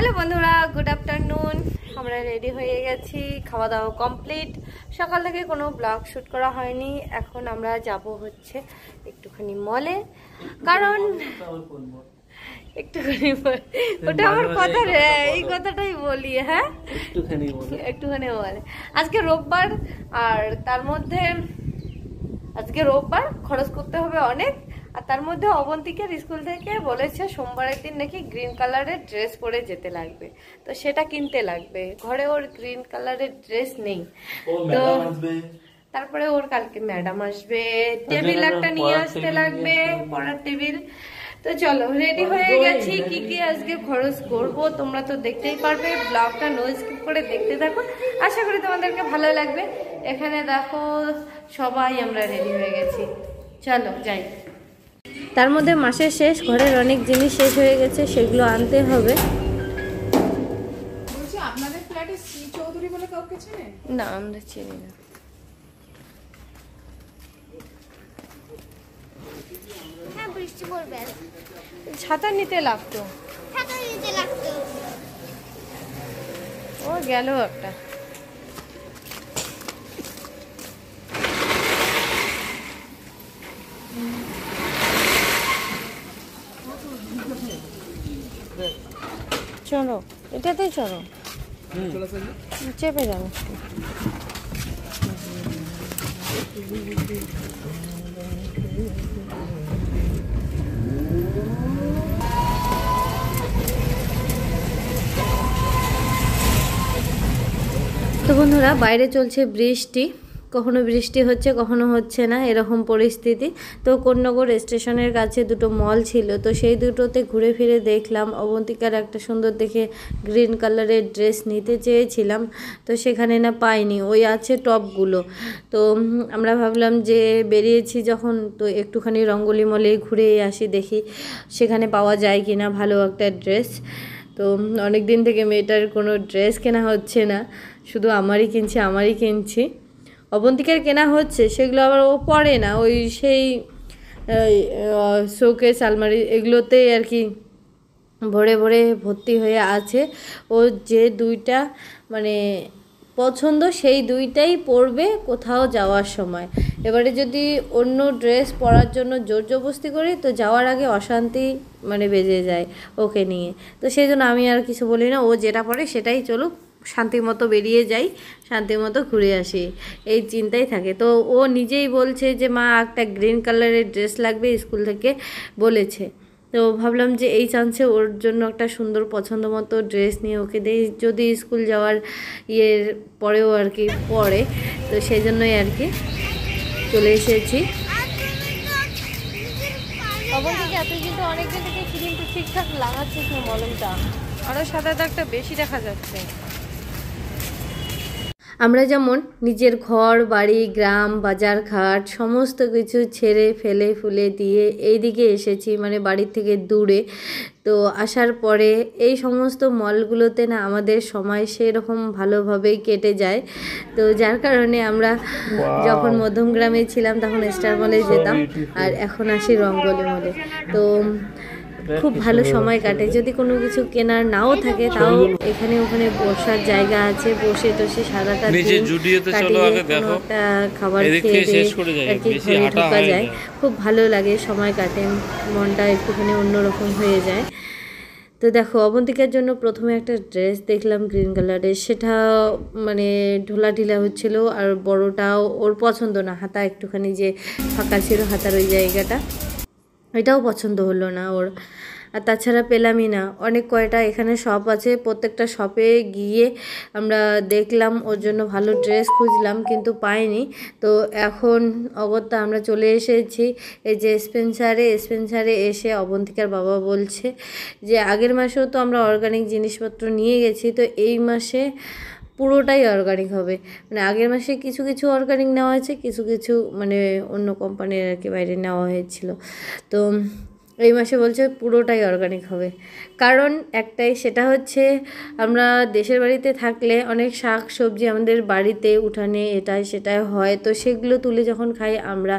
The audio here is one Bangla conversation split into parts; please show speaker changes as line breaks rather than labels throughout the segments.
হ্যালো বন্ধুরা, গুড আফটারনুন। আমরা রেডি হয়ে গেছি, খাওয়া দাওয়া কমপ্লিট। সকাল থেকে কোনো ব্লগ শ্যুট করা হয়নি। এখন আমরা যাব হচ্ছে একটুখানি মলে, কারণ একটুখানি ওটা আমার কথা রে, এই কথাটাই বলি। হ্যাঁ, একটুখানি বলে। আজকে রোববার, আর তার মধ্যে আজকে রোববার খরচ করতে হবে অনেক। আর তার মধ্যে অবন্তিকার স্কুল থেকে বলেছে সোমবারের দিন নাকি গ্রিন কালারের ড্রেস পরে যেতে লাগবে, তো সেটা কিনতে লাগবে। ঘরে ওর গ্রিন কালারের ড্রেস নেই, তো তারপরে ওর কালকে ম্যাডাম আসবে, টেবিল একটা নিয়ে আসতে লাগবে, পড়ার টেবিল। তো চলো, রেডি হয়ে গেছি। কি কি আজকে খরচ করব তোমরা তো দেখতেই পারবে, ব্লগটা নো স্কিপ করে দেখতে থাকো। আশা করি তোমাদেরকে ভালো লাগবে। এখানে দেখো সবাই আমরা রেডি হয়ে গেছি, চলো যাই। তার মধ্যে মাসের শেষ, ঘরের অনেক জিনিস শেষ হয়ে গেছে, সেগুলো আনতে হবে।
আপনাদের ফ্ল্যাটে শ্রী চৌধুরী বলে কাউকে চেনেন?
না, আমরা চিনি না।
হ্যাঁ, বৃষ্টি পড়বে।
ছাতা নিতে লাগতো,
ছাতা নিতে লাগতো।
ও গেল একটা। চলো, এটাতেই চলো, চেপে যান একটু। তো বন্ধুরা, বাইরে চলছে বৃষ্টি, কখনো বৃষ্টি হচ্ছে কখনো হচ্ছে না, এরকম পরিস্থিতি। তো কোন্নগর স্টেশনের কাছে দুটো মল ছিল, তো সেই দুটোতে ঘুরে ফিরে দেখলাম। অবন্তিকার একটা সুন্দর দেখে গ্রিন কালারের ড্রেস নিতে চেয়েছিলাম, তো সেখানে না পাইনি, ওই আছে টপগুলো। তো আমরা ভাবলাম যে বেরিয়েছি যখন, তো একটুখানি রঙ্গলি মলেই ঘুরে আসি, দেখি সেখানে পাওয়া যায় কি না ভালো একটা ড্রেস। তো অনেক দিন থেকে মেয়েটার কোনো ড্রেস কেনা হচ্ছে না, শুধু আমারই কিনছি। অবন্তিকার কেনা হচ্ছে, সেগুলো আবার ও পরে না, ওই সেই শোকেস আলমারি এগুলোতেই আর কি ভরে ভরে ভর্তি হয়ে আছে। ও যে দুইটা মানে পছন্দ, সেই দুইটাই পরবে কোথাও যাওয়ার সময়। এবারে যদি অন্য ড্রেস পরার জন্য জোর জবরদস্তি করি, তো যাওয়ার আগে অশান্তি মানে বেজে যায় ওকে নিয়ে। তো সেই জন্য আমি আর কিছু বলি না, ও যেটা পরে সেটাই চলুক, শান্তি মতো বেরিয়ে যাই, শান্তি মতো ঘুরে আসি, এই চিন্তাই থাকে। তো ও নিজেই বলছে যে মা একটা গ্রিন কালারের ড্রেস লাগবে, স্কুল থেকে বলেছে। তো ভাবলাম যে এই চান্সে ওর জন্য একটা সুন্দর পছন্দ মতো ড্রেস নিয়ে ওকে দেই, যদি স্কুল যাওয়ার ইয়ের পরেও আর কি পরে। তো সেই জন্যই আর কি চলে এসেছি। অবন্তিকে তুই কিন্তু অনেকদিন থেকে ক্রিমটা ঠিকঠাক লাগাচ্ছিস না, মলমটা আরও সাদা দাগটা বেশি দেখা যাচ্ছে। আমরা যেমন নিজের ঘর বাড়ি গ্রাম বাজার ঘাট সমস্ত কিছু ছেড়ে ফেলে ফুলে দিয়ে এই দিকে এসেছি, মানে বাড়ির থেকে দূরে। তো আসার পরে এই সমস্ত মলগুলোতে না আমাদের সময় সেরকম ভালোভাবেই কেটে যায়। তো যার কারণে আমরা যখন মধ্যমগ্রামে ছিলাম তখন স্টার মলে যেতাম, আর এখন আসি রঙ্গলি মলে। তো খুব ভালো সময় কাটে। যদি কোনো কিছু কেনার নাও থাকে, তাও এখানে ওখানে বসার জায়গা আছে, বসে টসে সারাটা দিন কাটিয়ে কোনো একটা খাবার খেয়ে আর কি ঘরে ঢোকা যায়। খুব ভালো লাগে, সময় কাটে, মনটা একটুখানি অন্যরকম হয়ে যায়। তো দেখো, অবন্তিকার জন্য প্রথমে একটা ড্রেস দেখলাম গ্রিন কালারের, সেটা মানে ঢোলা ঢিলা হচ্ছিল, আর বড়টাও ওর পছন্দ না, হাতা একটুখানি যে ফাঁকা ছিল হাতার ওই জায়গাটা, এটাও পছন্দ হলো না ওর। আর তাছাড়া পেলামই না, অনেক কয়টা এখানে শপ আছে, প্রত্যেকটা শপে গিয়ে আমরা দেখলাম, ওর জন্য ভালো ড্রেস খুঁজলাম, কিন্তু পাইনি। তো এখন অগত্যা আমরা চলে এসেছি এই যে স্পেন্সারে এসে অবন্তিকার বাবা বলছে যে আগের মাসেও তো আমরা অর্গানিক জিনিসপত্র নিয়ে গেছি, তো এই মাসে পুরোটাই অর্গানিক হবে। মানে আগের মাসে কিছু কিছু অর্গানিক নেওয়া হয়েছে, কিছু কিছু মানে অন্য কোম্পানির আর কি বাইরে নেওয়া হয়েছিল। তো এই মাসে বলছে পুরোটাই অর্গানিক হবে, কারণ একটাই, সেটা হচ্ছে আমরা দেশের বাড়িতে থাকলে অনেক শাক সবজি আমাদের বাড়িতে উঠানে এটাই সেটাই হয়, তো সেগুলো তুলে যখন খাই আমরা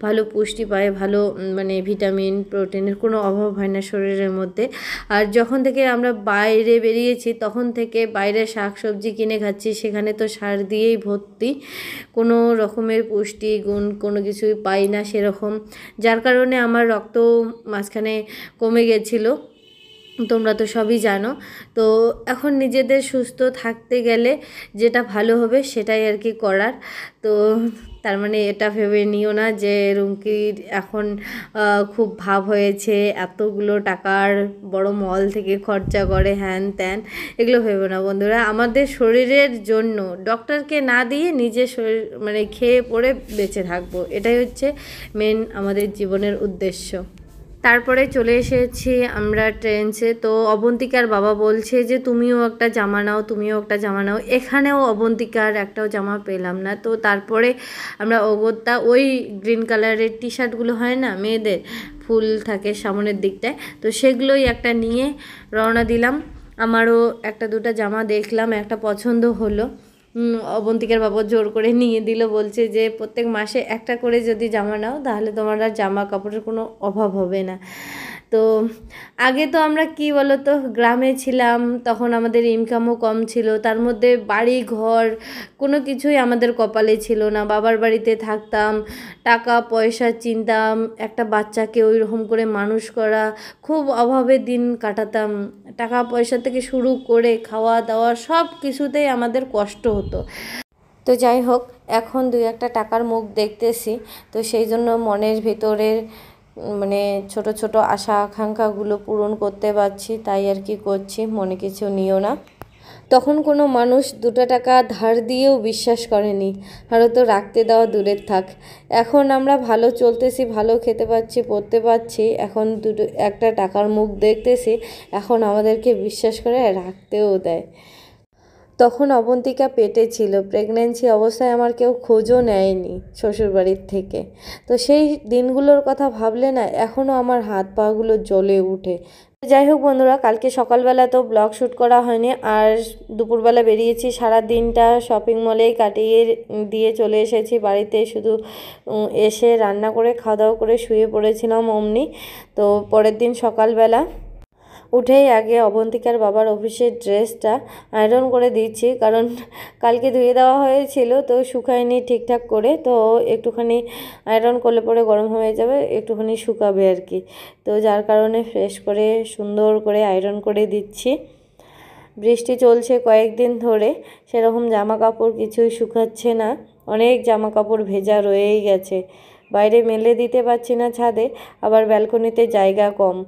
ভালো পুষ্টি পাই, ভালো মানে ভিটামিন প্রোটিনের কোনো অভাব হয় না শরীরের মধ্যে। আর যখন থেকে আমরা বাইরে বেরিয়েছি তখন থেকে বাইরে শাক সবজি কিনে খাচ্ছি, সেখানে তো সার দিয়েই ভর্তি, কোনো রকমের পুষ্টি গুণ কোনো কিছুই পাই না সেরকম, যার কারণে আমার রক্ত মাঝখানে কমে গেছিলো, তোমরা তো সবই জানো। তো এখন নিজেদের সুস্থ থাকতে গেলে যেটা ভালো হবে সেটাই আর কি করার। তো তার মানে এটা ভেবে নিও না যে রুমকির এখন খুব ভাব হয়েছে, এতগুলো টাকার বড় মল থেকে খরচা করে হ্যান ত্যান, এগুলো ভেবো না বন্ধুরা। আমাদের শরীরের জন্য ডক্টরকে না দিয়ে নিজের শরীর মানে খেয়ে পড়ে বেঁচে থাকবো, এটাই হচ্ছে মেন আমাদের জীবনের উদ্দেশ্য। তারপরে চলে এসেছি আমরা ট্রেন্সে। তো অবন্তিকার বাবা বলছে যে তুমিও একটা জামা নাও, তুমিও একটা জামা নাও। এখানেও অবন্তিকার একটাও জামা পেলাম না। তো তারপরে আমরা অগত্যা ওই গ্রিন কালারের টি শার্টগুলো হয় না মেয়েদের, ফুল থাকে সামনের দিকটায়, তো সেগুলোই একটা নিয়ে রওনা দিলাম। আমারও একটা দুটো জামা দেখলাম, একটা পছন্দ হলো। অবন্তিকার বাবা জোর করে নিয়ে দিল, বলছে যে প্রত্যেক মাসে একটা করে যদি জামা নাও তাহলে তোমার আর জামা কাপড়ের কোনো অভাব হবে না। তো আগে তো আমরা কি বলো তো গ্রামে ছিলাম, তখন আমাদের ইনকামও কম ছিল, তার মধ্যে বাড়ি ঘর কোনো কিছুই আমাদের কপালে ছিল না। বাবার বাড়িতে থাকতাম, টাকা পয়সা চিনতাম, একটা বাচ্চাকে ওই রকম করে মানুষ করা, খুব অভাবে দিন কাটাতাম। টাকা পয়সা থেকে শুরু করে খাওয়া দাওয়া সব কিছুতেই আমাদের কষ্ট হতো। তো যাই হোক, এখন দুই একটা টাকার মুখ দেখতেছি, তো সেই জন্য মনের ভেতরের মানে ছোট ছোট আশা আকাঙ্ক্ষাগুলো পূরণ করতে পারছি, তাই আর কি করছি, মনে কিছু নিও না। তখন কোনো মানুষ 2 টাকা ধার দিয়েও বিশ্বাস করেনি, আরও তো রাখতে দেওয়া দূরের থাক। এখন আমরা ভালো চলতেছি, ভালো খেতে পাচ্ছি, পড়তে পারছি, এখন একটা টাকার মুখ দেখতেছি, এখন আমাদেরকে বিশ্বাস করে রাখতেও দেয়। তখন অবন্তিকা পেটে ছিল, প্রেগনেন্সি অবস্থায় আমার কেউ খোঁজও নেয়নি শ্বশুরবাড়ির থেকে। তো সেই দিনগুলোর কথা ভাবলে না এখনও আমার হাত পাগুলো জ্বলে উঠে। যাই হোক বন্ধুরা, কালকে সকালবেলা তো ব্লগ শ্যুট করা হয়নি, আর দুপুরবেলা বেরিয়েছি, সারা দিনটা শপিং মলেই কাটিয়ে দিয়ে চলে এসেছি বাড়িতে। শুধু এসে রান্না করে খাওয়া দাওয়া করে শুয়ে পড়েছিলাম অমনি। তো পরের দিন সকালবেলা উঠেই আগে অবন্তিকার বাবার অফিসের ড্রেসটা আয়রন করে দিচ্ছি, কারণ কালকে ধুয়ে দেওয়া হয়েছিল তো শুকায়নি ঠিকঠাক করে। তো একটুখানি আয়রন করলে পরে গরম হয়ে যাবে, একটুখানি শুকাবে আর কি। তো যার কারণে ফ্রেশ করে সুন্দর করে আয়রন করে দিচ্ছি। বৃষ্টি চলছে কয়েকদিন ধরে, সেরকম জামা কাপড় কিছুই শুকাচ্ছে না, অনেক জামা কাপড় ভেজা রয়েই গেছে। বাইরে মেলে দিতে পারছি না ছাদে, আবার ব্যালকনিতে জায়গা কম,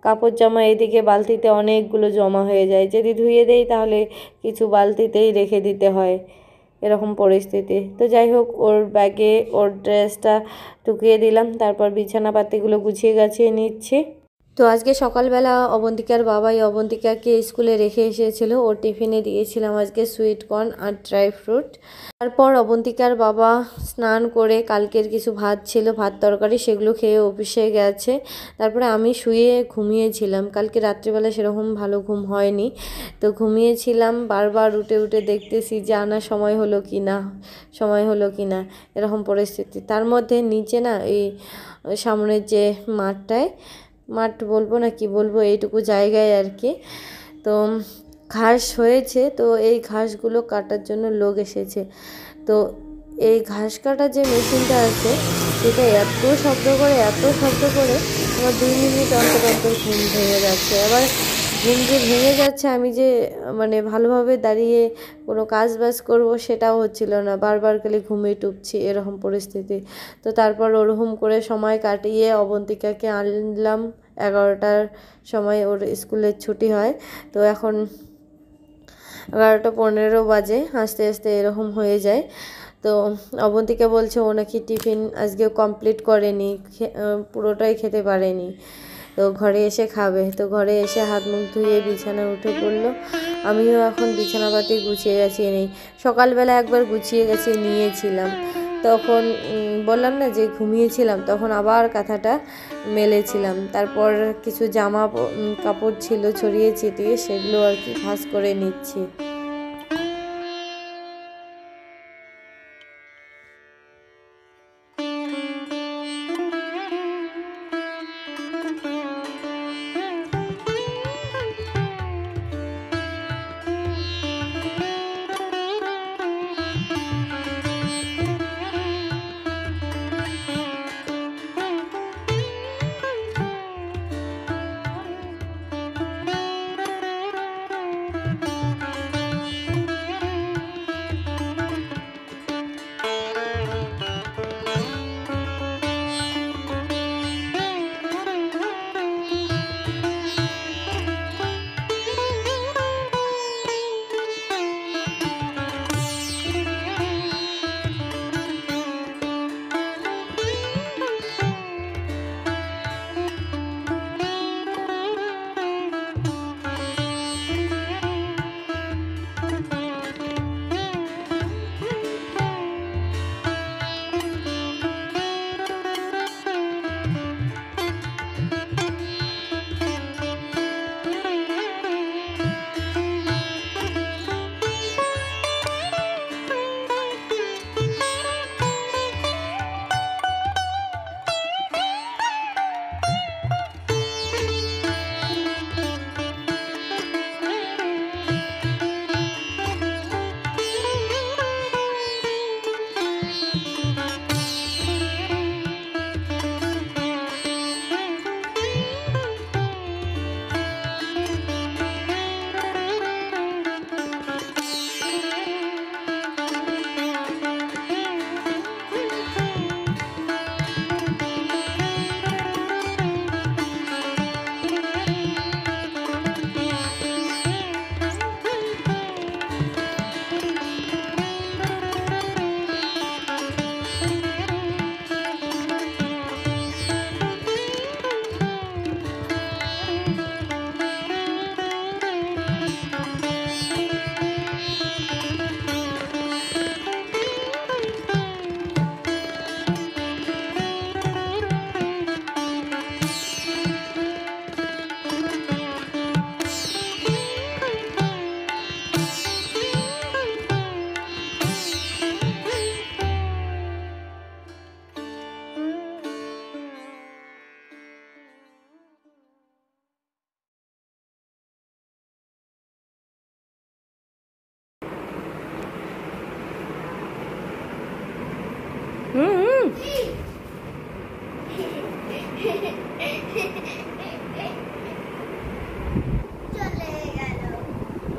কাপড় জামা এদিকে বালতিতে অনেকগুলো জমা হয়ে যায়, যদি ধুয়ে দেই তাহলে কিছু বালতিতেই রেখে দিতে হয়, এরকম পরিস্থিতি। তো যাই হোক, ওর ব্যাগে ওর ড্রেসটা ঢুকিয়ে দিলাম, তারপর বিছানাপাতিগুলো গুছিয়ে গাছিয়ে নিচ্ছি। তো আজকে সকালবেলা অবন্তিকার বাবাই অবন্তিকাকে স্কুলে রেখে এসেছিল, ওর টিফিনে দিয়েছিলাম আজকে সুইট কর্ন আর ড্রাই ফ্রুট। তারপর অবন্তিকার বাবা স্নান করে কালকের কিছু ভাত ছিল, ভাত তরকারি, সেগুলো খেয়ে অফিসে গেছে। তারপরে আমি শুয়ে ঘুমিয়েছিলাম, কালকে রাত্রিবেলা সেরকম ভালো ঘুম হয়নি, তো ঘুমিয়েছিলাম। বারবার উঠে উঠে দেখতেছি যে আনার সময় হলো কি না, সময় হলো কি না, এরকম পরিস্থিতি। তার মধ্যে নিচে না এই সামনের যে মাঠ বলবো না কি বলবো, এইটুকু জায়গায় আর কি, তো ঘাস হয়েছে, তো এই ঘাসগুলো কাটার জন্য লোক এসেছে। তো এই ঘাস কাটার যে মেশিনটা আছে সেটা এত শব্দ করে আমার 2 মিনিট অন্তর অন্তর ঘুম ভেঙে যাচ্ছে। আবার ঘুম যে ভেঙে যাচ্ছে, আমি যে মানে ভালোভাবে দাঁড়িয়ে কোনো কাজ বাজ করবো সেটাও হচ্ছিল না, বারবার খালি ঘুমিয়ে টুপছি, এরকম পরিস্থিতি। তো তারপর ওরকম করে সময় কাটিয়ে অবন্তিকাকে আনলাম 11টার সময়, ওর স্কুলের ছুটি হয়। তো এখন 11:15 বাজে, আস্তে আস্তে এরকম হয়ে যায়। তো অবন্তিকা বলছে ও নাকি টিফিন আজকে কমপ্লিট করেনি, পুরোটাই খেতে পারেনি, তো ঘরে এসে খাবে। তো ঘরে এসে হাত মুখ ধুয়ে বিছানায় উঠে পড়লো। আমিও এখন বিছানাপাতি গুছিয়ে গাছিয়ে নিই, সকালবেলা একবার গুছিয়ে গাছিয়ে নিয়েছিলাম, তখন বললাম না যে ঘুমিয়েছিলাম, তখন আবার কাঁথাটা মেলেছিলাম। তারপর কিছু জামা কাপড় ছিল ছড়িয়ে ছিটিয়ে, সেগুলো আর কি ভাঁজ করে নিচ্ছি।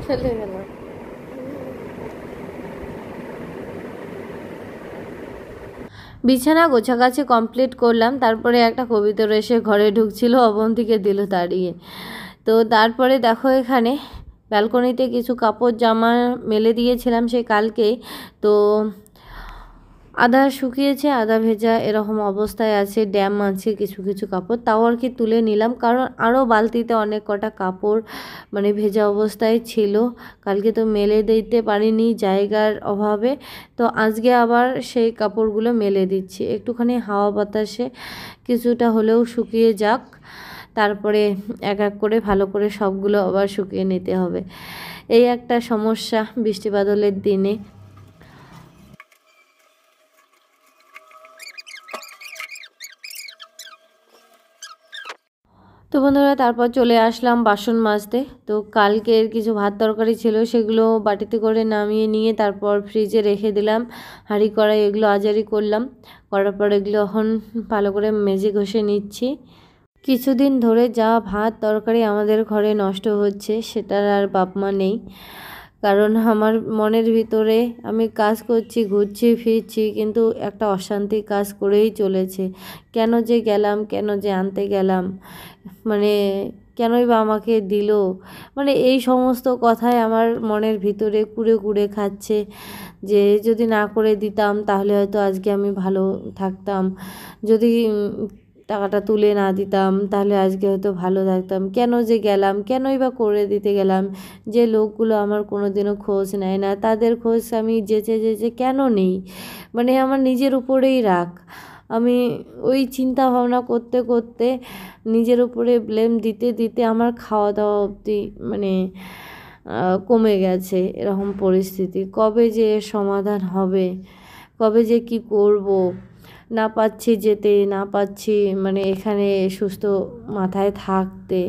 চলে গেল। বিছানা গোছাগাছি কমপ্লিট করলাম, তারপরে একটা কবিতর এসে ঘরে ঢুকছিল, অবন্তীকে দিল তাড়িয়ে। তো তারপরে দেখো এখানে ব্যালকনিতে কিছু কাপড় জামা মেলে দিয়েছিলাম সেই কালকেই, তো আধা শুকিয়েছে আধা ভেজা এরকম অবস্থায় আছে, ড্যাম আছে কিছু কিছু কাপড়, তাও আর কি তুলে নিলাম, কারণ আরও বালতিতে অনেক কটা কাপড় মানে ভেজা অবস্থায় ছিল, কালকে তো মেলে দিতে পারিনি জায়গার অভাবে। তো আজকে আবার সেই কাপড়গুলো মেলে দিচ্ছি, একটুখানি হাওয়া বাতাসে কিছুটা হলেও শুকিয়ে যাক, তারপরে এক এক করে ভালো করে সবগুলো আবার শুকিয়ে নিতে হবে। এই একটা সমস্যা বৃষ্টি বাদলের দিনে। তো বন্ধুরা তারপর চলে আসলাম বাসন মাজতে। তো কালকের কিছু ভাত তরকারি ছিল, সেগুলো বাটিতে করে নামিয়ে নিয়ে তারপর ফ্রিজে রেখে দিলাম। হাঁড়ি কড়াই এগুলো আজারি করলাম, করার পর এগুলো এখন ভালো করে মেজে ঘষে নিচ্ছি। কিছুদিন ধরে যা ভাত তরকারি আমাদের ঘরে নষ্ট হচ্ছে সেটার আর বাপ মা নেই, কারণ আমার মনের ভিতরে আমি কাজ করছি, ঘুরছি ফিরছি, কিন্তু একটা অশান্তি কাজ করেই চলেছে। কেন যে গেলাম, কেন যে আনতে গেলাম, মানে কেনই বা আমাকে দিল, মানে এই সমস্ত কথাই আমার মনের ভিতরে কুড়ে কুড়ে খাচ্ছে, যে যদি না করে দিতাম তাহলে হয়তো আজকে আমি ভালো থাকতাম, যদি টাকাটা তুলে না দিতাম তাহলে আজকে হয়তো ভালো থাকতাম। কেন যে গেলাম, কেনই বা করে দিতে গেলাম? যে লোকগুলো আমার কোনো দিনও খোঁজ নেয় না, তাদের খোঁজ আমি যেচে যেচে কেন নেই? মানে আমার নিজের উপরেই রাগ। আমি ওই চিন্তা ভাবনা করতে করতে নিজের উপরে ব্লেম দিতে দিতে আমার খাওয়া দাওয়া অবধি মানে কমে গেছে। এরকম পরিস্থিতি কবে যে এর সমাধান হবে, কবে যে কি করব, না পাচ্ছি যেতে, না পাচ্ছি মানে এখানে সুস্থ মাথায় থাকতে,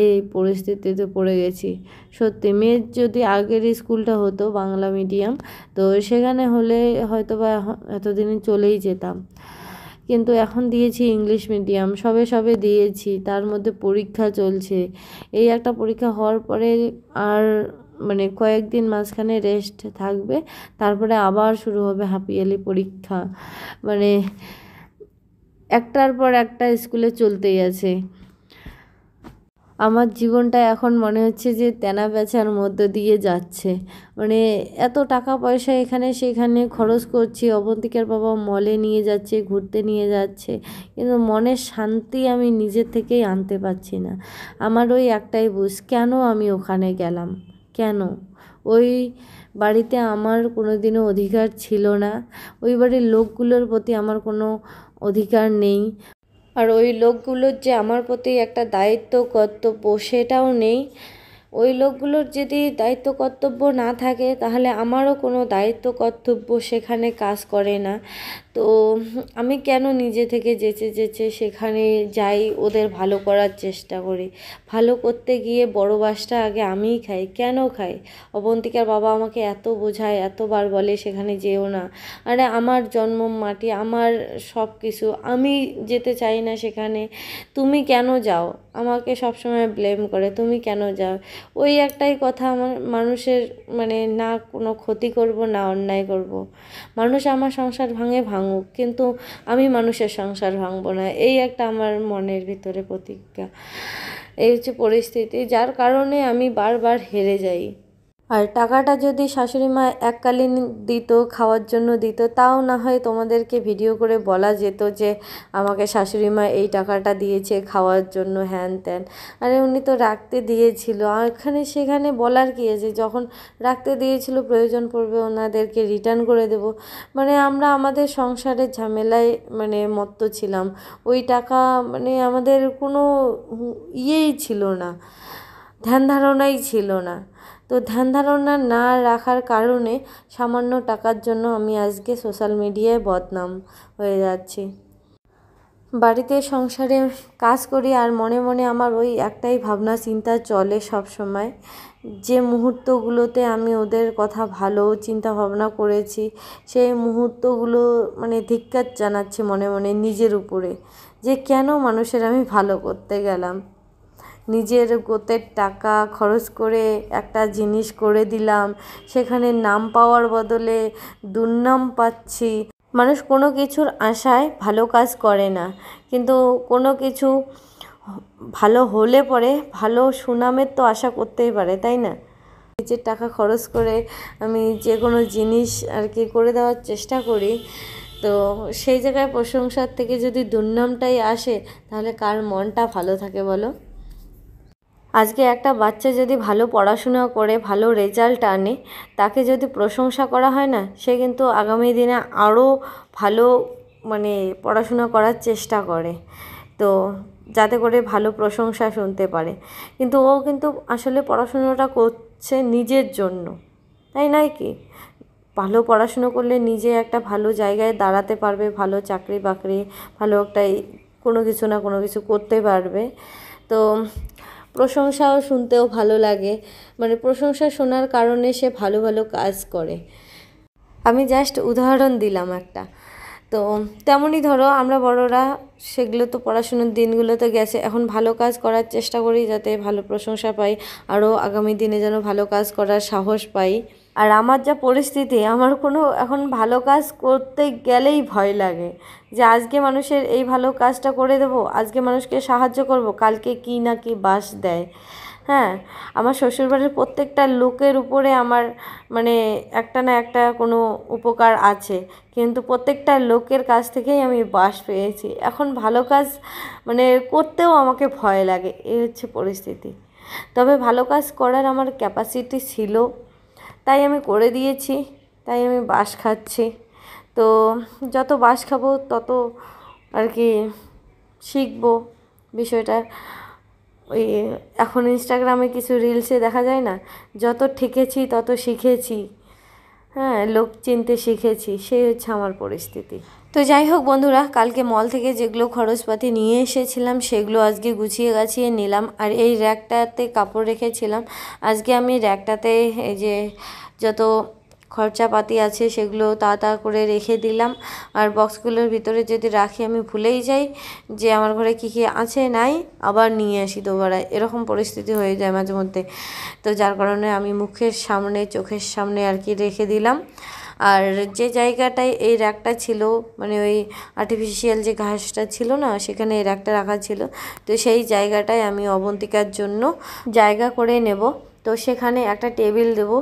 এই পরিস্থিতিতে পড়ে গেছি। সত্যি মেয়ের যদি আগের স্কুলটা হতো বাংলা মিডিয়াম, তো সেখানে হলে হয়তো বা এতদিনে চলেই যেতাম। কিন্তু এখন দিয়েছি ইংলিশ মিডিয়াম, সবে সবে দিয়েছি, তার মধ্যে পরীক্ষা চলছে। এই একটা পরীক্ষা হওয়ার পরে আর মানে কয়েকদিন মাঝখানে রেস্ট থাকবে, তারপরে আবার শুরু হবে হাফ ইয়ারলি পরীক্ষা। মানে একটার পর একটা স্কুলে চলতেই আছে। আমার জীবনটা এখন মনে হচ্ছে যে তেনা বেচার মধ্য দিয়ে যাচ্ছে। মানে এত টাকা পয়সা এখানে সেখানে খরচ করছি, অবন্তিকার বাবা মলে নিয়ে যাচ্ছে, ঘুরতে নিয়ে যাচ্ছে, কিন্তু মনের শান্তি আমি নিজের থেকেই আনতে পারছি না। আমার ওই একটাই বুঝ, কেন আমি ওখানে গেলাম? কেন? ওই বাড়িতে আমার কোনো দিনও অধিকার ছিল না, ওই বাড়ির লোকগুলোর প্রতি আমার কোনো অধিকার নেই, আর ওই লোকগুলোর যে আমার প্রতি একটা দায়িত্ব কর্তব্য সেটাও নেই। ওই লোকগুলোর যদি দায়িত্ব কর্তব্য না থাকে তাহলে আমারও কোনো দায়িত্ব কর্তব্য সেখানে কাজ করে না। তো আমি কেন নিজে থেকে যেচে যেচে সেখানে যাই, ওদের ভালো করার চেষ্টা করি। ভালো করতে গিয়ে বড় বাসটা আগে আমিই খাই। কেন খাই? অবন্তিকার বাবা আমাকে এত বোঝায়, এতবার বলে সেখানে যেও না। আরে আমার জন্ম মাটি, আমার সব কিছু, আমি যেতে চাই না সেখানে, তুমি কেন যাও? আমাকে সবসময় ব্লেম করে, তুমি কেন যাও? ওই একটাই কথা, আমার মানুষের মানে না কোনো ক্ষতি করব না অন্যায় করব। মানুষ আমার সংসার ভাঙুক, কিন্তু আমি মানুষের সংসার ভাঙবো না, এই একটা আমার মনের ভিতরে প্রতিজ্ঞা। এই হচ্ছে পরিস্থিতি, যার কারণে আমি বারবার হেরে যাই। আর টাকাটা যদি শাশুড়ি মা এককালীন দিত, খাওয়ার জন্য দিত, তাও না হয় তোমাদেরকে ভিডিও করে বলা যেত যে আমাকে শাশুড়ি মা এই টাকাটা দিয়েছে খাওয়ার জন্য, হ্যান ত্যান। আরে উনি তো রাখতে দিয়েছিল, আর এখানে সেখানে বলার কী আছে? যখন রাখতে দিয়েছিল প্রয়োজন পড়বে ওনাদেরকে রিটার্ন করে দেব। মানে আমরা আমাদের সংসারের ঝামেলায় মানে মত্ত ছিলাম। ওই টাকা মানে আমাদের কোনো ইয়েই ছিল না, ধ্যান ধারণাই ছিল না। তো ধ্যান ধারণা না রাখার কারণে সামান্য টাকার জন্য আমি আজকে সোশ্যাল মিডিয়ায় বদনাম হয়ে যাচ্ছি। বাড়িতে সংসারে কাজ করি আর মনে মনে আমার ওই একটাই ভাবনা চিন্তা চলে সব সময়, যে মুহূর্তগুলোতে আমি ওদের কথা ভালো চিন্তা ভাবনা করেছি সেই মুহূর্তগুলো মানে ধিক্কার জানাচ্ছি মনে মনে নিজের উপরে, যে কেন মানুষের আমি ভালো করতে গেলাম। নিজের গোতের টাকা খরচ করে একটা জিনিস করে দিলাম, সেখানে নাম পাওয়ার বদলে দুর্নাম পাচ্ছি। মানুষ কোনো কিছুর আশায় ভালো কাজ করে না, কিন্তু কোনো কিছু ভালো হলে পরে ভালো সুনামের তো আশা করতেই পারে, তাই না? নিজের টাকা খরচ করে আমি যে কোনো জিনিস আর কি করে দেওয়ার চেষ্টা করি, তো সেই জায়গায় প্রশংসার থেকে যদি দুর্নামটাই আসে তাহলে কার মনটা ভালো থাকে বলো? আজকে একটা বাচ্চা যদি ভালো পড়াশোনা করে ভালো রেজাল্ট আনে, তাকে যদি প্রশংসা করা হয় না, সে কিন্তু আগামী দিনে আরও ভালো মানে পড়াশোনা করার চেষ্টা করে, তো যাতে করে ভালো প্রশংসা শুনতে পারে। কিন্তু ও কিন্তু আসলে পড়াশোনাটা করছে নিজের জন্য, তাই নয় কি? ভালো পড়াশুনো করলে নিজে একটা ভালো জায়গায় দাঁড়াতে পারবে, ভালো চাকরি বাকরি, ভালো একটা কোনো কিছু না কোনো কিছু করতে পারবে। তো প্রশংসাও শুনতেও ভালো লাগে, মানে প্রশংসা শোনার কারণে সে ভালো ভালো কাজ করে। আমি জাস্ট উদাহরণ দিলাম একটা। তো তেমনই ধরো আমরা বড়রা সেগুলো তো পড়াশুনোর দিনগুলো তো গেছে, এখন ভালো কাজ করার চেষ্টা করি যাতে ভালো প্রশংসা পাই, আরও আগামী দিনে যেন ভালো কাজ করার সাহস পাই। আর আমার যা পরিস্থিতি, আমার কোনো এখন ভালো কাজ করতে গেলেই ভয় লাগে, যে আজকে মানুষের এই ভালো কাজটা করে দেবো, আজকে মানুষকে সাহায্য করব, কালকে কি না কি বাস দেয়। হ্যাঁ, আমার শ্বশুরবাড়ির প্রত্যেকটা লোকের উপরে আমার মানে একটা না একটা কোনো উপকার আছে, কিন্তু প্রত্যেকটা লোকের কাছ থেকেই আমি বাস পেয়েছি। এখন ভালো কাজ মানে করতেও আমাকে ভয় লাগে, এই হচ্ছে পরিস্থিতি। তবে ভালো কাজ করার আমার ক্যাপাসিটি ছিল, তাই আমি করে দিয়েছি, তাই আমি বাস খাচ্ছি। তো যত বাস খাবো তত আর কি শিখবো বিষয়টা। ওই এখন ইনস্টাগ্রামে কিছু রিলসে দেখা যায় না, যত ঠেকেছি তত শিখেছি, হ্যাঁ, লোক চিনতে শিখেছি, সেই হচ্ছে আমার পরিস্থিতি। তো যাই হোক বন্ধুরা, কালকে মল থেকে যেগুলো খরচপাতি নিয়ে এসেছিলাম সেগুলো আজকে গুছিয়ে গাছিয়ে নিলাম। আর এই র্যাকটাতে কাপড় রেখেছিলাম, আজকে আমি র্যাকটাতে এই যে যত খরচাপাতি আছে সেগুলো তা করে রেখে দিলাম। আর বক্সগুলোর ভিতরে যদি রাখি আমি ভুলেই যাই যে আমার ঘরে কী কী আছে নাই, আবার নিয়ে আসি দুবারা, এরকম পরিস্থিতি হয়ে যায় মাঝে মধ্যে। তো যার কারণে আমি মুখের সামনে চোখের সামনে আর কি রেখে দিলাম। আর যে জায়গাটায় এই র্যাকটা ছিল, মানে ওই আর্টিফিশিয়াল যে ঘাসটা ছিল না, সেখানে এই র্যাকটা রাখা ছিল। তো সেই জায়গাটায় আমি অবন্তিকার জন্য জায়গা করে নেব। তো সেখানে একটা টেবিল দেবো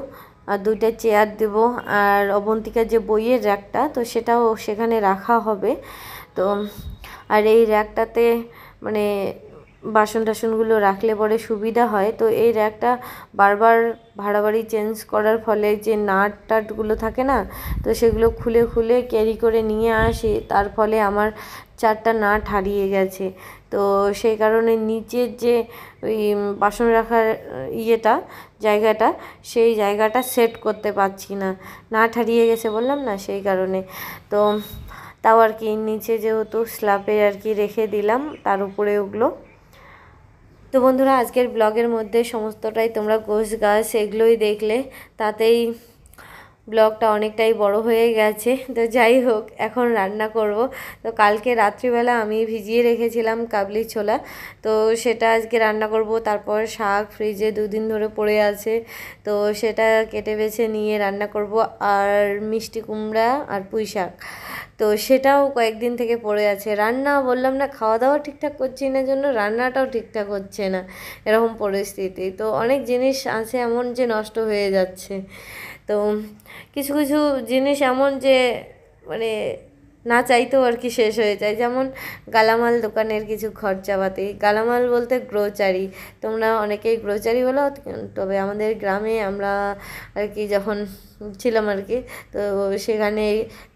আর 2টা চেয়ার দেব, আর অবন্তিকার যে বইয়ের র্যাকটা, তো সেটাও সেখানে রাখা হবে। তো আর এই র্যাকটাতে মানে বাসন টাসনগুলো রাখলে পরে সুবিধা হয়। তো এই র্যাকটা বারবার ভাড়া বাড়ি চেঞ্জ করার ফলে যে নাট টাটগুলো থাকে না, তো সেগুলো খুলে খুলে ক্যারি করে নিয়ে আসি, তার ফলে আমার 4টা নাট হারিয়ে গেছে। তো সেই কারণে নিচের যে ওই বাসন রাখার জায়গাটা, সেই জায়গাটা সেট করতে পারছি না, নাট হারিয়ে গেছে বললাম না, সেই কারণে। তো তাও আর কি নিচে যেহেতু স্ল্যাবে আর কি রেখে দিলাম, তার উপরে ওগুলো। তো বন্ধুরা, আজকের ব্লগের মধ্যে সমস্তটাই তোমরা গোছগাছ এগুলোই দেখলে, তাতেই ব্লগটা অনেকটাই বড় হয়ে গেছে। তো যাই হোক, এখন রান্না করব। তো কালকে রাত্রিবেলা আমি ভিজিয়ে রেখেছিলাম কাবলি ছোলা, তো সেটা আজকে রান্না করব। তারপর শাক ফ্রিজে 2 দিন ধরে পড়ে আছে, তো সেটা কেটে বেছে নিয়ে রান্না করব। আর মিষ্টি কুমড়া আর পুঁই শাক, তো সেটাও কয়েকদিন থেকে পড়ে আছে। রান্না বললাম না, খাওয়া দাওয়া ঠিকঠাক করছি না জন্য রান্নাটাও ঠিকঠাক হচ্ছে না, এরকম পরিস্থিতি। তো অনেক জিনিস আছে এমন যে নষ্ট হয়ে যাচ্ছে। তো কিছু কিছু জিনিস এমন যে মানে না চাইতেও আর কি শেষ হয়ে যায়। যেমন গালামাল দোকানের কিছু খরচাপাতি, গালামাল বলতে গ্রোচারি, তোমরা অনেকেই গ্রোচারি বলো, তবে আমাদের গ্রামে আমরা আর কি যখন ছিলাম আর কি, তো সেখানে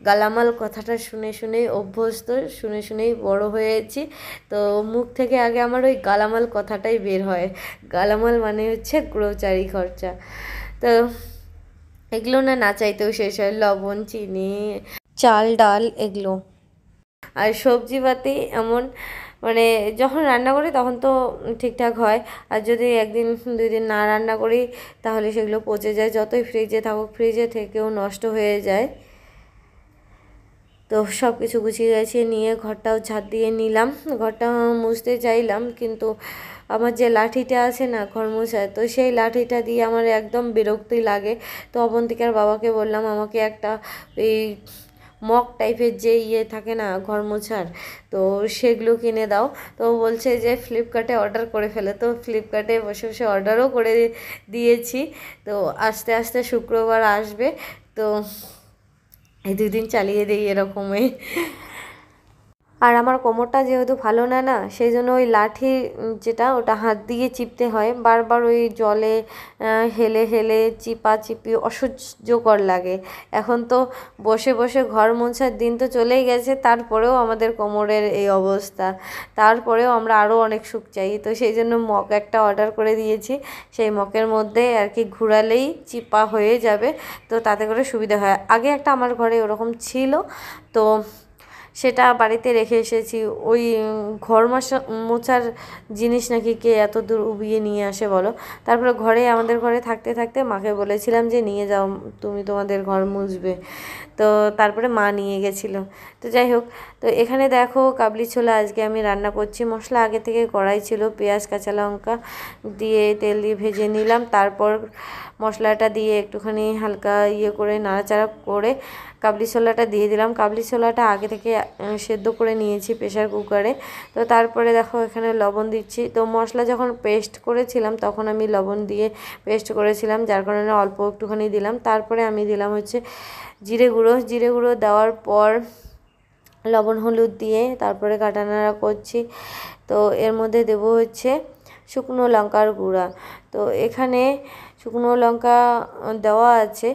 গালামাল কথাটা শুনে শুনেই অভ্যস্ত, শুনে শুনেই বড় হয়েছি। তো মুখ থেকে আগে আমার ওই গালামাল কথাটাই বের হয়, গালামাল মানে হচ্ছে গ্রোচারি খরচা। তো এগুলো না চাইতেও শেষ হয়, লবণ চিনি চাল ডাল এগুলো। আর সবজিপাতি এমন মানে যখন রান্না করি তখন তো ঠিকঠাক হয়, আর যদি 1 দিন 2 দিন না রান্না করি তাহলে সেগুলো পচে যায়, যতই ফ্রিজে থাকুক, ফ্রিজে থেকেও নষ্ট হয়ে যায়। তো সব কিছু গুছিয়ে গাছিয়ে নিয়ে ঘরটাও ঝাড় দিয়ে নিলাম, ঘরটা মুছতে চাইলাম, কিন্তু আমার যে লাঠিটা আছে না ঘর মোছায়, তো সেই লাঠিটা দিয়ে আমার একদম বিরক্তি লাগে। তো অবন্তিকার বাবাকে বললাম আমাকে একটা এই মগ টাইপের যে থাকে না ঘর মোছার, তো সেগুলো কিনে দাও। তো বলছে যে ফ্লিপকার্টে অর্ডার করে ফেলে। তো ফ্লিপকার্টে বসে বসে অর্ডারও করে দিয়েছি। তো আস্তে আস্তে শুক্রবার আসবে, তো এই 2 দিন চালিয়ে দিই এরকমই। আর আমার কোমরটা যেহেতু ভালো না, সেই জন্য ওই লাঠি যেটা, ওটা হাত দিয়ে চিপতে হয় বারবার, ওই জলে হেলে হেলে চিপাচিপি অসহ্যকর লাগে। এখন তো বসে বসে ঘর মোছার দিন তো চলেই গেছে, তারপরেও আমাদের কোমরের এই অবস্থা, তারপরেও আমরা আরও অনেক সুখ চাই। তো সেই জন্য মগ একটা অর্ডার করে দিয়েছি, সেই মগের মধ্যে আর কি ঘুরালেই চিপা হয়ে যাবে, তো তাতে করে সুবিধা হয়। আগে একটা আমার ঘরে ওরকম ছিল, তো সেটা বাড়িতে রেখে এসেছি। ওই ঘর মোছার জিনিস নাকি কে এত দূর উবিয়ে নিয়ে আসে বলো। তারপরে আমাদের ঘরে থাকতে থাকতে মাকে বলেছিলাম যে নিয়ে যাও, তুমি তোমাদের ঘর মুছবে, তো তারপরে মা নিয়ে গেছিলো। তো যাই হোক, তো এখানে দেখো কাবলি ছোলা আজকে আমি রান্না করছি। মশলা আগে থেকে কড়াই ছিল, পেঁয়াজ কাঁচা লঙ্কা দিয়ে তেল দিয়ে ভেজে নিলাম, তারপর মশলাটা দিয়ে একটুখানি হালকা করে নাড়াচাড়া করে কাবলি ছোলাটা দিয়ে দিলাম। কাবলি ছোলাটা আগে থেকে সেদ্ধ করে নিয়েছি প্রেশার কুকারে। তো তারপরে দেখো এখানে লবণ দিচ্ছি। তো মশলা যখন পেস্ট করেছিলাম তখন আমি লবণ দিয়ে পেস্ট করেছিলাম, যার কারণে অল্প একটুখানি দিলাম। তারপরে আমি দিলাম হচ্ছে জিরে গুঁড়ো দেওয়ার পর লবণ হলুদ দিয়ে তারপরে কাটা নাড়া করছি। তো এর মধ্যে দেব হচ্ছে শুকনো লঙ্কার গুঁড়া। তো এখানে শুকনো লঙ্কা দেওয়া আছে,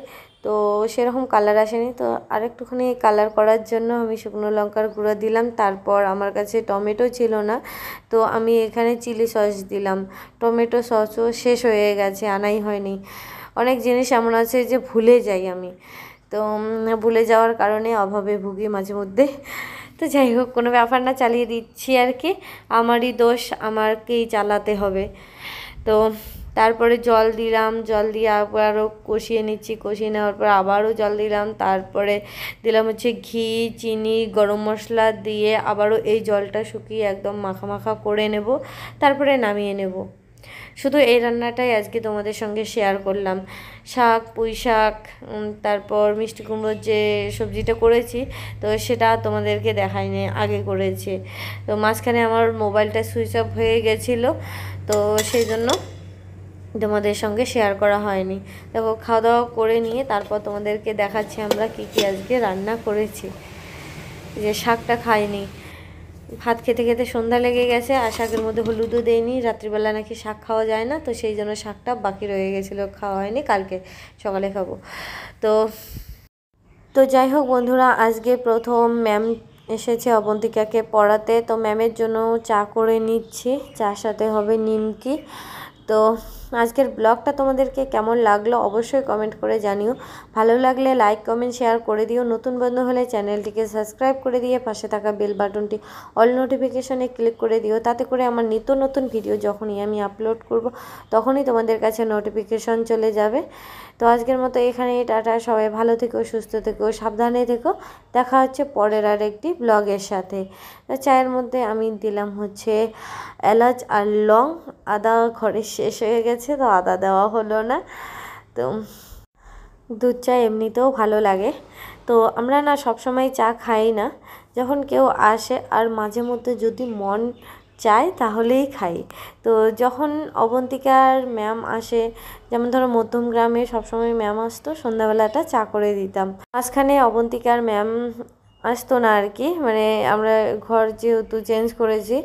তো সেরকম কালার আসেনি, তো আরেকটুখানি কালার করার জন্য আমি শুকনো লঙ্কার গুঁড়া দিলাম। তারপর আমার কাছে টমেটো ছিল না, তো আমি এখানে চিলি সস দিলাম। টমেটো সসও শেষ হয়ে গেছে, আনাই হয়নি। অনেক জিনিস এমন আছে যে ভুলে যাই আমি, তো ভুলে যাওয়ার কারণে অভাবে ভুগি মাঝে মধ্যে। তো যাই হোক, কোনো ব্যাপার না, চালিয়ে দিচ্ছি আর কি। আমারই দোষ, আমাকেই চালাতে হবে। তো তারপরে জল দিলাম, জল দিয়ে আবারও কষিয়ে নিচ্ছি। কষিয়ে নেওয়ার পর আবারও জল দিলাম। তারপরে দিলাম হচ্ছে ঘি, চিনি, গরম মশলা দিয়ে আবারও এই জলটা শুকিয়ে একদম মাখা মাখা করে নেব। তারপরে নামিয়ে নেব। শুধু এই রান্নাটাই আজকে তোমাদের সঙ্গে শেয়ার করলাম। শাক, পুঁই শাক, তারপর মিষ্টি কুমড়োর যে সবজিটা করেছি, তো সেটা তোমাদেরকে দেখাইনি, আগে করেছি। তো মাঝখানে আমার মোবাইলটা সুইচ অফ হয়ে গেছিলো, তো সেই জন্য তোমাদের সঙ্গে শেয়ার করা হয়নি। দেখো খাওয়া দাওয়া করে নিয়ে তারপর তোমাদেরকে দেখাচ্ছি আমরা কী কী আজকে রান্না করেছি। যে শাকটা খাইনি, ভাত খেতে খেতে সন্ধ্যা লেগে গেছে, আর শাকের মধ্যে হলুদও দেয়নি। রাত্রিবেলা নাকি শাক খাওয়া যায় না, তো সেই জন্য শাকটা বাকি রয়ে গেছিলো, খাওয়া হয়নি, কালকে সকালে খাবো। তো যাই হোক বন্ধুরা, আজকে প্রথম ম্যাম এসেছে অবন্তিকাকে পড়াতে, তো ম্যামের জন্য চা করে নিচ্ছি, চার সাথে হবে নিমকি। তো আজকের ব্লগটা তোমাদেরকে কেমন লাগলো অবশ্যই কমেন্ট করে জানিও। ভালো লাগলে লাইক, কমেন্ট, শেয়ার করে দিও। নতুন বন্ধু হলে চ্যানেলটিকে সাবস্ক্রাইব করে দিয়ে পাশে থাকা বেল বাটনটি অল নোটিফিকেশনে ক্লিক করে দিও। তাতে করে আমার নিত্য নতুন ভিডিও যখনই আমি আপলোড করব তখনই তোমাদের কাছে নোটিফিকেশন চলে যাবে। তো আজকের মতো এখানেই টাটা। সবাই ভালো থেকো, সুস্থ থেকো, সাবধানে থেকো। দেখা হচ্ছে পরের আর একটি ব্লগের সাথে। তো চায়ের মধ্যে আমি দিলাম হচ্ছে এলাচ আর লং। আদা ঘরে শেষ হয়ে গেছে, তো আদা দেওয়া হলো না। তো দুধ চা এমনিতেও ভালো লাগে। তো আমরা না সবসময় চা খাই না, যখন কেউ আসে আর মাঝে মধ্যে যদি মন চাই তাহলেই খাই। তো যখন অবন্তিকার ম্যাম আসে, যেমন ধরো মধ্যম গ্রামে সবসময় ম্যাম আসতো, সন্ধ্যাবেলাটা চা করে দিতাম। মাঝখানে অবন্তিকার ম্যাম আসতো না আর কি, মানে আমরা ঘর যেহেতু চেঞ্জ করেছি,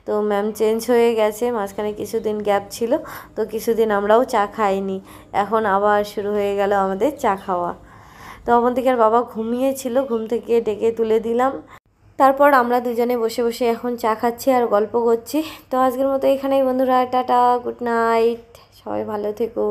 তো ম্যাম চেঞ্জ হয়ে গেছে, মাঝখানে কিছুদিন গ্যাপ ছিল, তো কিছুদিন আমরাও চা খাইনি। এখন আবার শুরু হয়ে গেল আমাদের চা খাওয়া। তো অবন্তিকার বাবা ঘুমিয়েছিল, ঘুম থেকে ডেকে তুলে দিলাম। তারপর আমরা দুজনে বসে বসে এখন চা খাচ্ছি আর গল্প করছি। তো আজকের মতো এখানেই বন্ধুরা, টাটা, গুড নাইট, সবাই ভালো থেকো।